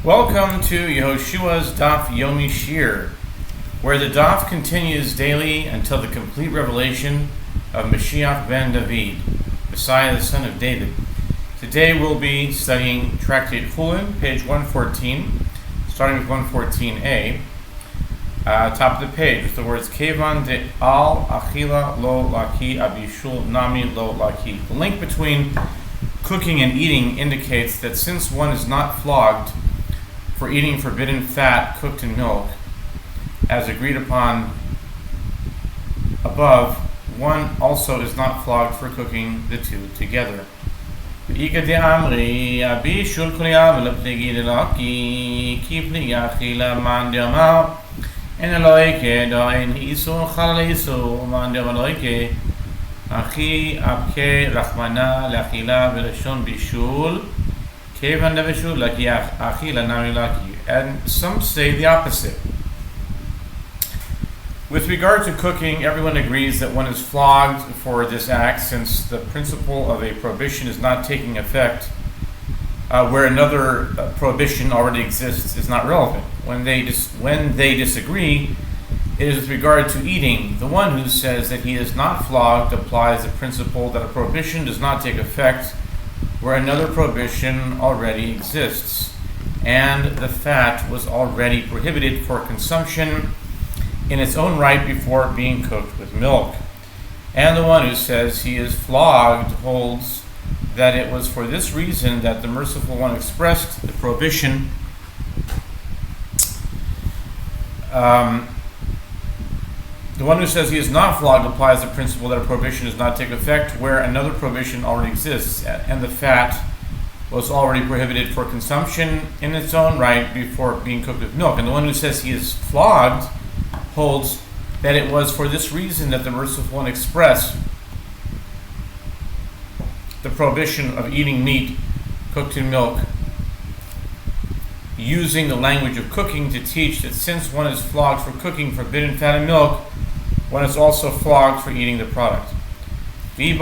Welcome to Yehoshua's Daf Yomi Shiur, where the Daf continues daily until the complete revelation of Mashiach ben David, Messiah the son of David. Today we'll be studying Tractate Chullin, page 114, starting with 114a. Top of the page with the words Kevan de al achila lo laki abishul nami lo laki. The link between cooking and eating indicates that since one is not flogged for eating forbidden fat cooked in milk, as agreed upon above, one also is not flogged for cooking the two together. And some say the opposite. With regard to cooking, everyone agrees that one is flogged for this act, since the principle of a prohibition is not taking effect where another prohibition already exists is not relevant. When they disagree, it is with regard to eating. The one who says that he is not flogged applies the principle that a prohibition does not take effect where another prohibition already exists, and the fat was already prohibited for consumption in its own right before being cooked with milk. And the one who says he is flogged holds that it was for this reason that the merciful one expressed the prohibition. The one who says he is not flogged applies the principle that a prohibition does not take effect where another prohibition already exists, and the fat was already prohibited for consumption in its own right before being cooked with milk. And the one who says he is flogged holds that it was for this reason that the merciful one expressed the prohibition of eating meat cooked in milk, using the language of cooking to teach that since one is flogged for cooking forbidden fat and milk, one is also flogged for eating the product. The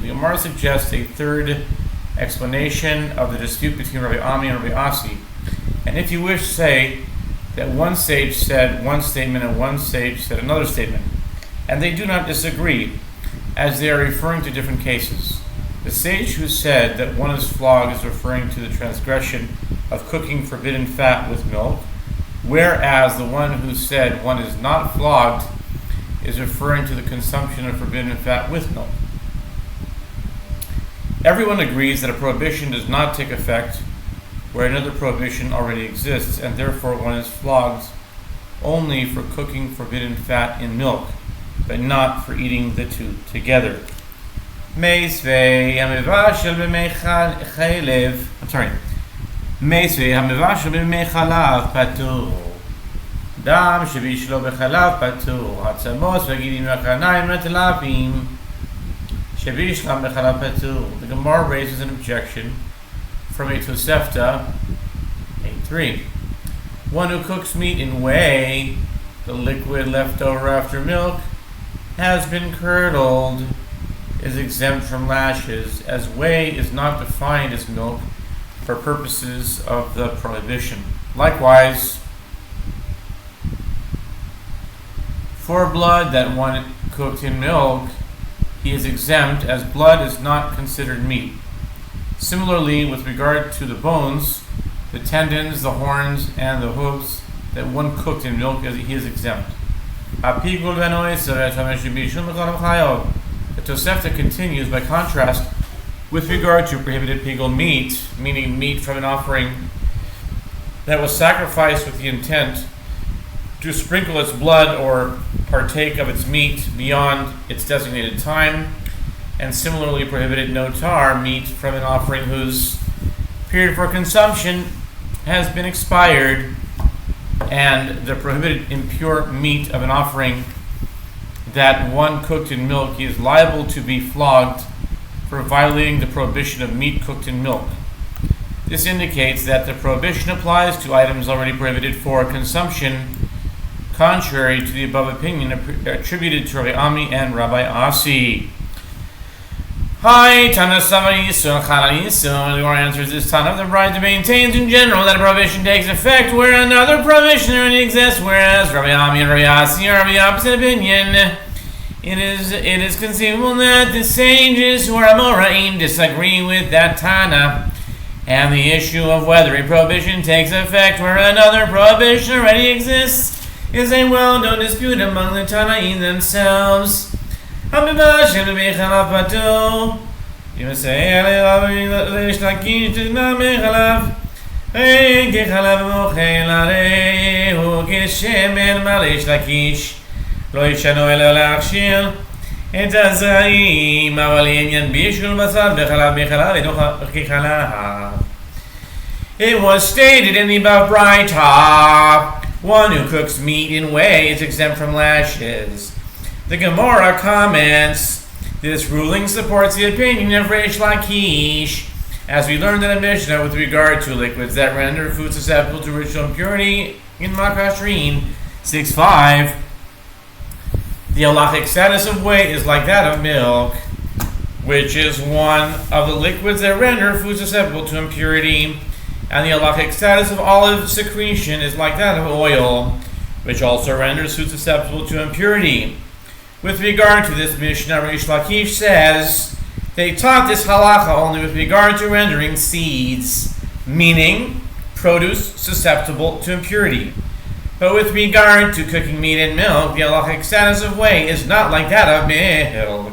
Gemara suggests a third explanation of the dispute between Rabbi Ami and Rabbi Asi. And if you wish, say that one sage said one statement and one sage said another statement, and they do not disagree, as they are referring to different cases. The sage who said that one is flogged is referring to the transgression of cooking forbidden fat with milk, whereas the one who said one is not flogged is referring to the consumption of forbidden fat with milk. Everyone agrees that a prohibition does not take effect where another prohibition already exists, and therefore one is flogged only for cooking forbidden fat in milk, but not for eating the two together. Meisvei hamivashel b'mei chalav patur. Dam shebishlo b'chalav patur. Hatzamos v'gidim v'chanayim v'telapim shebishlam b'chalav patur. The Gemara raises an objection from a Tosefta, 8.3. One who cooks meat in whey, the liquid left over after milk, has been curdled, is exempt from lashes, as whey is not defined as milk for purposes of the prohibition. Likewise, for blood that one cooked in milk, he is exempt, as blood is not considered meat. Similarly, with regard to the bones, the tendons, the horns, and the hooves that one cooked in milk, he is exempt. The Tosefta continues, by contrast, with regard to prohibited pigul meat, meaning meat from an offering that was sacrificed with the intent to sprinkle its blood or partake of its meat beyond its designated time, and similarly prohibited notar, meat from an offering whose period for consumption has been expired, and the prohibited impure meat of an offering that one cooked in milk, he is liable to be flogged for violating the prohibition of meat cooked in milk. This indicates that the prohibition applies to items already prohibited for consumption, contrary to the above opinion attributed to Rabbi Ami and Rabbi Asi. Hi, Tana Savanisun, Halanisun. The Gemara answers this Tana. The bride maintains in general that a prohibition takes effect where another prohibition already exists, whereas Rabbi Ami and Rabbi Yassi are of the opposite opinion. It is conceivable that the sages who are Amoraim disagree with that Tana, and the issue of whether a prohibition takes effect where another prohibition already exists is a well-known dispute among the Tanaim themselves. You say, לא ישנו אלא להכשיר את הזרעים, אבל עניין בישול בשר וחלב מחלב ותוך כחלב. It was stated in the above Braita, one who cooks meat in whey is exempt from lashes. The Gemara comments, this ruling supports the opinion of Reish Lakish, as we learned in a Mishnah with regard to liquids that render food susceptible to ritual impurity in Makashrin 6.5. The halachic status of whey is like that of milk, which is one of the liquids that render food susceptible to impurity, and the halachic status of olive secretion is like that of oil, which also renders food susceptible to impurity. With regard to this Mishnah, Reish Lakish says they taught this halacha only with regard to rendering seeds, meaning produce susceptible to impurity. But with regard to cooking meat and milk, the halachic status of whey is not like that of milk.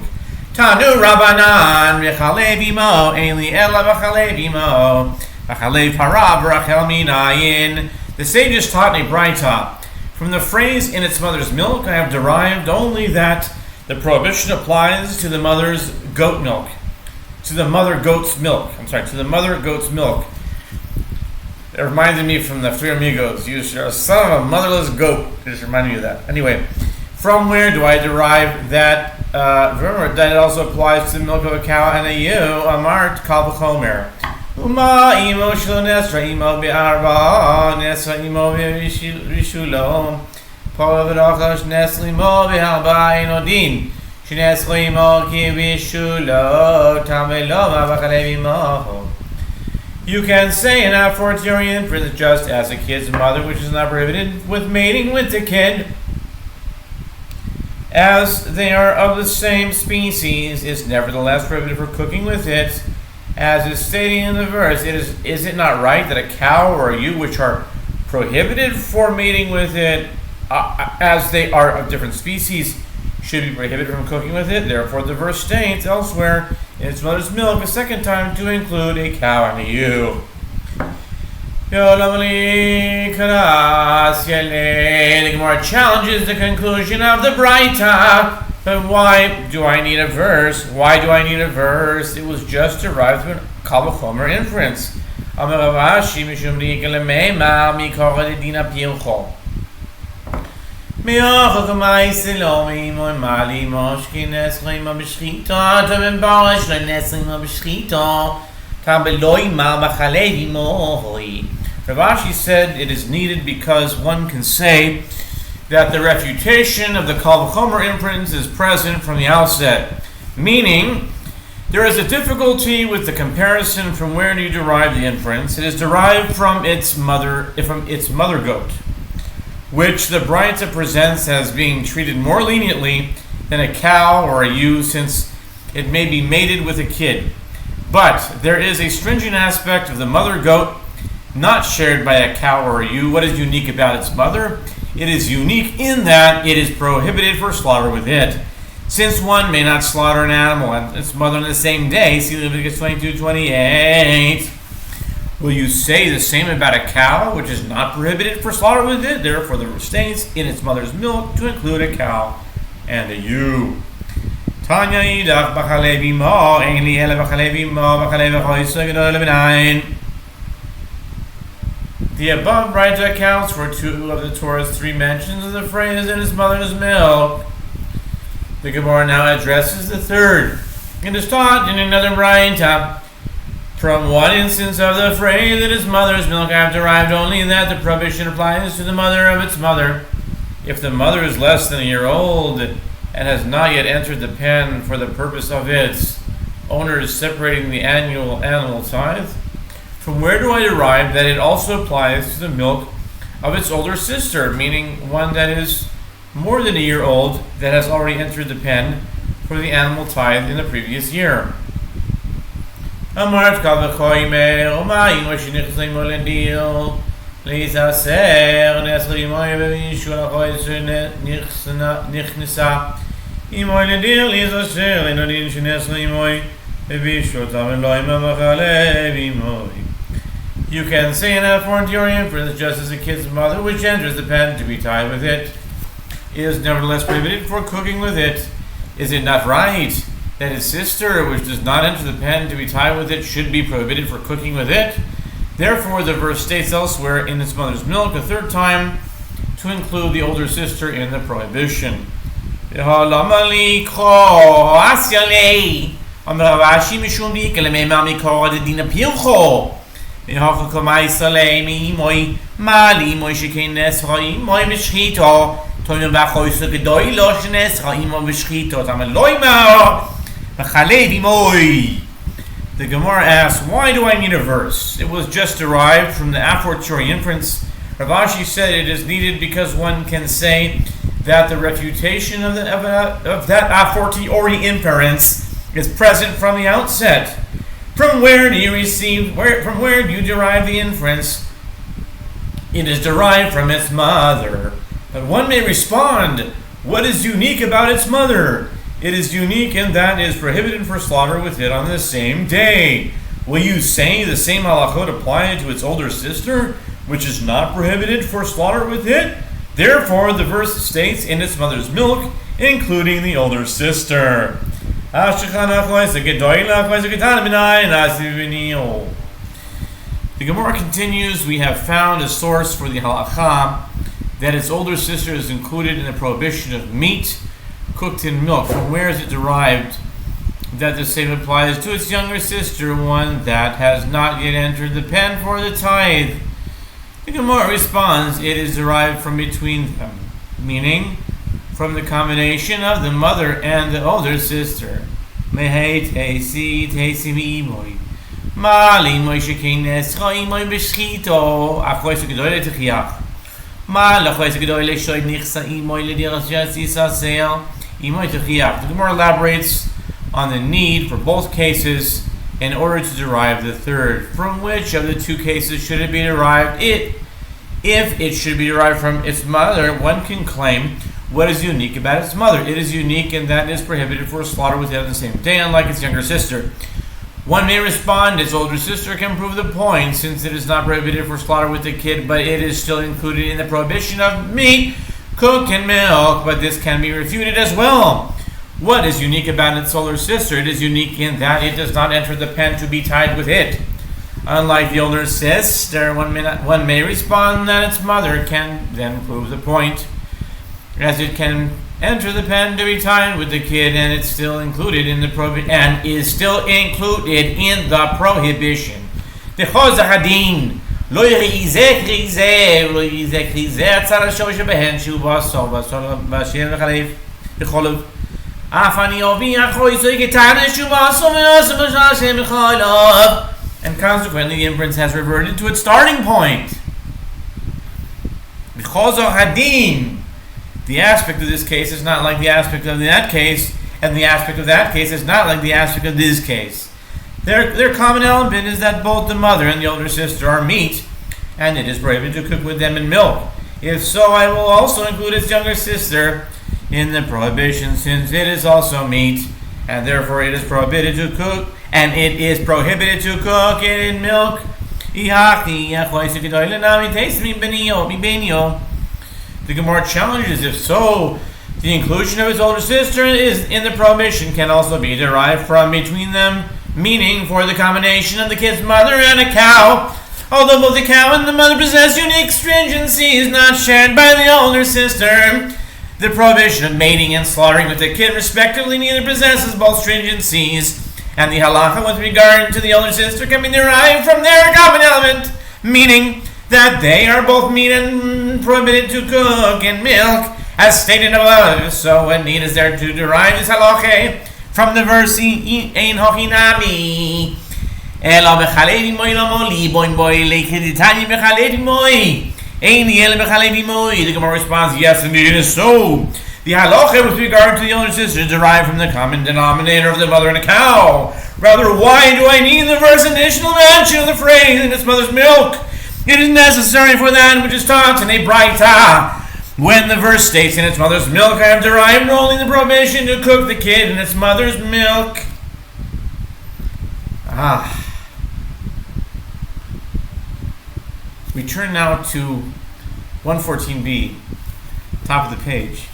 Tanu Rabbanan v'chalev imo eli ela v'chalev imo v'chalev harav v'rachel minayin. The sages taught in a Braita, from the phrase "in its mother's milk," I have derived only that the prohibition applies to the mother's goat milk, to the mother goat's milk. To the mother goat's milk. It reminded me from the Three Amigos. You're a son of a motherless goat. It just reminded me of that. Anyway, from where do I derive that? Remember that it also applies to the milk of a cow and a ewe. Amart kal v'chomer. Uma imo shelo nesra imo be'arba nesra imo be'rishulo pol v'rochash nesra imo be'alba inodin shenesra imo ki v'rishulo tamelo ma'vachalev imo. You can say an a fortiori inference just as a kid's mother, which is not prohibited with mating with the kid, as they are of the same species, is nevertheless prohibited for cooking with it, as is stated in the verse. Is it not right that a cow or a ewe, which are prohibited for mating with it, as they are of different species, should be prohibited from cooking with it? Therefore, the verse states elsewhere in its mother's milk a second time to include a cow and a ewe. The Gemara challenges the conclusion of the Braita. But why do I need a verse? Why do I need a verse? It was just derived from a kal v'chomer inference. Ravashi said it is needed because one can say that the refutation of the kal v'chomer inference is present from the outset, meaning there is a difficulty with the comparison from where do you derive the inference. It is derived from its mother goat, which the Braita presents as being treated more leniently than a cow or a ewe, since it may be mated with a kid. But there is a stringent aspect of the mother goat not shared by a cow or a ewe. What is unique about its mother? It is unique in that it is prohibited for slaughter with it, since one may not slaughter an animal and its mother on the same day. See Leviticus 22:28. Will you say the same about a cow, which is not prohibited for slaughter with it? Therefore, the states in its mother's milk to include a cow and a ewe. Tanya idach b'chalev imo, ein li ela b'chalev imo, b'chalev v'choyso gedol lebenayin. The above Braita accounts for two of the Torah's three mentions of the phrase "in his mother's milk." The Gemara now addresses the third. It is taught in another Braita, from one instance of the phrase "in his mother's milk," I have derived only that the prohibition applies to the mother of its mother. If the mother is less than a year old and has not yet entered the pen for the purpose of its owners separating the annual animal tithe, from where do I derive that it also applies to the milk of its older sister, meaning one that is more than a year old that has already entered the pen for the animal tithe in the previous year? You can say in according to your inference, just as a kid's mother which enters the pen to be tied with it is nevertheless prohibited for cooking with it. Is it not right that his sister, which does not enter the pen to be tied with it, should be prohibited for cooking with it? Therefore, the verse states elsewhere in its mother's milk a third time to include the older sister in the prohibition. The Gemara asks, why do I need a verse? It was just derived from the a fortiori inference. Rav Ashi said it is needed because one can say that the refutation of that a fortiori inference is present from the outset. From where do you derive the inference? It is derived from its mother. But one may respond, what is unique about its mother? It is unique in that it is prohibited for slaughter with it on the same day. Will you say the same halachot apply to its older sister, which is not prohibited for slaughter with it? Therefore, the verse states in its mother's milk, including the older sister. The Gemara continues, we have found a source for the halakha that its older sister is included in the prohibition of meat cooked in milk. From where is it derived that the same applies to its younger sister, one that has not yet entered the pen for the tithe? The Gemara responds, it is derived from between them, meaning from the combination of the mother and the older sister. The Gemara elaborates on the need for both cases in order to derive the third. From which of the two cases should it be derived? If it should be derived from its mother, one can claim what is unique about its mother. It is unique in that it is prohibited for slaughter with it on the same day, unlike its younger sister. One may respond, its older sister can prove the point, since it is not prohibited for slaughter with the kid, but it is still included in the prohibition of meat cooked in milk. But this can be refuted as well. What is unique about its older sister? It is unique in that it does not enter the pen to be tied with it. Unlike the older sister, one may respond that its mother can then prove the point, as it can enter the pen to be tied with the kid, and it's still included in the prohibition. The chozahadin lo yrizeh krizeh lo yrizeh krizeh atzar shosh behen shu basov bashem v'chalev v'cholav afani ovi achoy so ygetane shu basov bashem v'cholav. And consequently, the inference has reverted to its starting point. The chozahadin, the aspect of this case is not like the aspect of that case, and the aspect of that case is not like the aspect of this case. Their common element is that both the mother and the older sister are meat, and it is prohibited to cook with them in milk. If so, I will also include its younger sister in the prohibition, since it is also meat, and therefore it is prohibited to cook, and it is prohibited to cook it in milk. The Gemara challenges, if so, the inclusion of its older sister is in the prohibition can also be derived from between them, meaning for the combination of the kid's mother and a cow. Although both the cow and the mother possess unique stringencies not shared by the older sister, the prohibition of mating and slaughtering with the kid respectively neither possesses both stringencies, and the halacha with regard to the older sister can be derived from their common element, meaning that they are both meat and prohibited to cook in milk, as stated above. So what need is there to derive this halacha from the verse Ein Hochinami. Ela b'chalevi moi lamoli boin boi lekiditani b'chalevi moi. Ein yele b'chalevi moi. The Gemara responds, yes, indeed it is so. The halacha with regard to the older sister is derived from the common denominator of the mother and a cow. Rather, why do I need the verse additional mention of the phrase in its mother's milk? It is necessary for that which is taught in a braita. When the verse states in its mother's milk, I have derived only the prohibition to cook the kid in its mother's milk. We turn now to 114b, top of the page.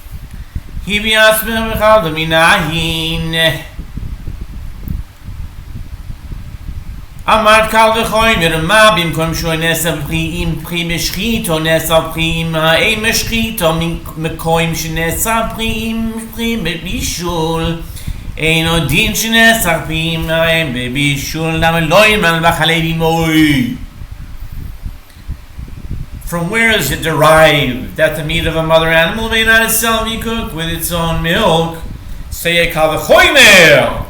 Amad kal v'choymer ma bimkom shu nesav pri'im pri meshchito nesav pri'im ha'ei meshchito mekoim shenesav pri'im pri bishul eino din shenesav pri'im ha'ei bishul lama lo yiman v'chalevi moi. From where is it derived that the meat of a mother animal may not itself be cooked with its own milk? Say kal v'choymer.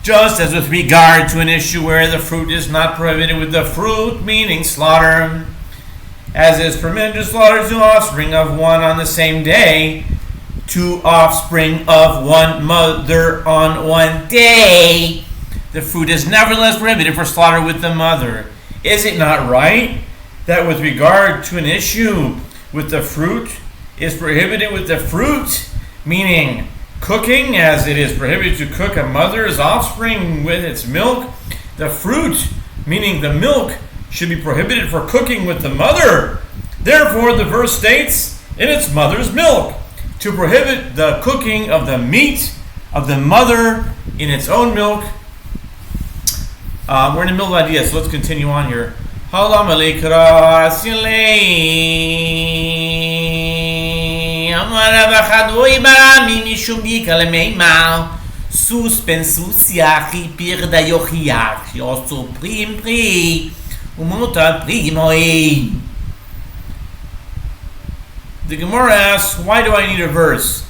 Just as with regard to an issue where the fruit is not prohibited with the fruit, meaning slaughter, as is permitted to slaughter two offspring of one on the same day, two offspring of one mother on one day, the fruit is nevertheless prohibited for slaughter with the mother. Is it not right that with regard to an issue with the fruit is prohibited with the fruit, meaning cooking, as it is prohibited to cook a mother's offspring with its milk, the fruit, meaning the milk, should be prohibited for cooking with the mother. Therefore, the verse states, in its mother's milk, to prohibit the cooking of the meat of the mother in its own milk. We're in the middle of ideas, so let's continue on here. The Gemara asks, why do I need a verse?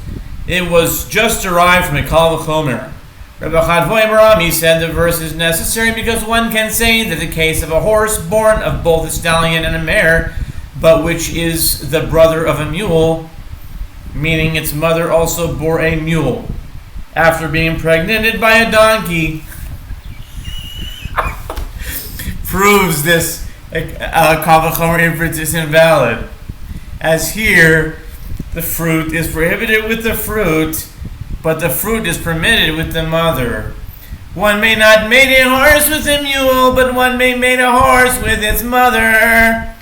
It was just derived from a Kal V'chomer. Rabbi Chadvoi Barami said the verse is necessary because one can say that the case of a horse born of both a stallion and a mare, but which is the brother of a mule, meaning its mother also bore a mule, after being impregnated by a donkey, proves this Kal V'chomer inference is invalid. As here, the fruit is prohibited with the fruit, but the fruit is permitted with the mother. One may not mate a horse with a mule, but one may mate a horse with its mother.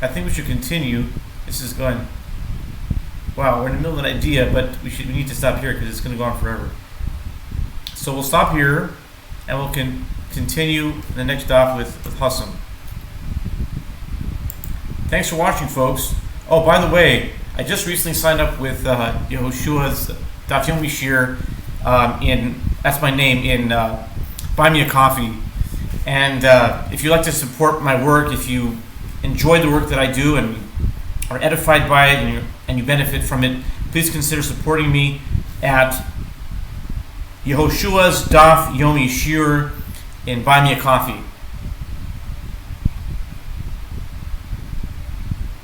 I think we should continue. This is going. Wow, we're in the middle of an idea, but we need to stop here because it's going to go on forever. So we'll stop here, and we'll continue the next daf with Hassam. Thanks for watching, folks. Oh, by the way, I just recently signed up with Yehoshua's Daf Yomi Shiur that's my name, in Buy Me a Coffee. And if you'd like to support my work, if you enjoy the work that I do and are edified by it and you benefit from it, please consider supporting me at Yehoshua's Daf Yomi Shiur in Buy Me a Coffee.